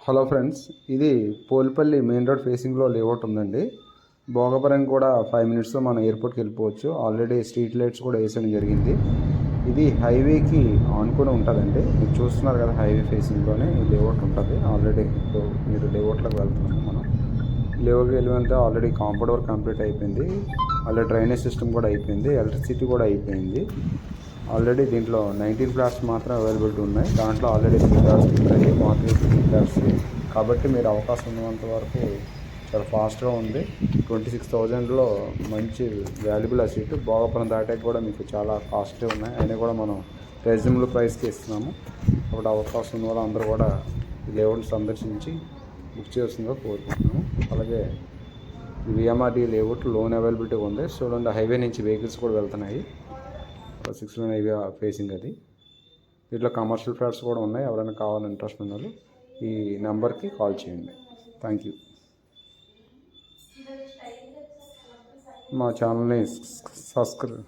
Hello friends, ఇది Polepally main road ఫేసింగ్లో layout ఉందండి. భోగపురం కూడా 5 మినిట్స్లో మనం ఎయిర్పోర్ట్కి వెళ్ళిపోవచ్చు. ఆల్రెడీ స్ట్రీట్ లైట్స్ కూడా వేసడం జరిగింది. ఇది హైవేకి ఆనుకొని ఉంటుందండి. మీరు చూస్తున్నారు కదా, హైవే ఫేసింగ్లోనే ఈ లేఅవుట్ ఉంటుంది. ఆల్రెడీ ఇప్పుడు మీరు లేఅవుట్లోకి వెళ్తున్నాము. మనం లేఅవుట్కి వెళ్ళినంత ఆల్రెడీ కాంపౌండ్ వర్క్ కంప్లీట్ అయిపోయింది. ఆల్రెడీ డ్రైనేజ్ సిస్టమ్ కూడా అయిపోయింది. ఎలక్ట్రిసిటీ కూడా అయిపోయింది. ఆల్రెడీ దీంట్లో 19 ఫ్లాట్స్ మాత్రం అవైలబిలిటీ ఉన్నాయి. దాంట్లో ఆల్రెడీ 3 ఫ్లాట్స్ ఉంటాయి, మార్కెట్ 3 ఫ్లాట్స్. కాబట్టి మీరు అవకాశం ఉన్నంత వరకు చాలా ఫాస్ట్గా ఉంది. 26,000లో మంచి వాల్యుబుల్ అసెట్. భోగపురం దాటాక కూడా మీకు చాలా కాస్ట్లీ ఉన్నాయి, అయినా కూడా మనం రీజనబుల్ ప్రైస్కి ఇస్తున్నాము. కాబట్టి అవకాశం ఉన్న వాళ్ళు అందరూ కూడా ఈ లేఅవుట్ సందర్శించి బుక్ చేస్తుందిగా కోరుకుంటున్నాము. అలాగే విఎంఆర్డి లేఅవుట్ లోన్ అవైలబిలిటీ ఉంది. చూడండి, హైవే నుంచి వెహికల్స్ కూడా వెళ్తున్నాయి. 6 లైన్ హైవే ఫేసింగ్ అది. దీంట్లో కమర్షియల్ ఫ్లాట్స్ కూడా ఉన్నాయి. ఎవరైనా కావాలని ఇంట్రెస్ట్ ఉన్నారు ఈ నెంబర్కి కాల్ చేయండి. Thank you. మా ఛానల్ని సబ్స్క్రైబ్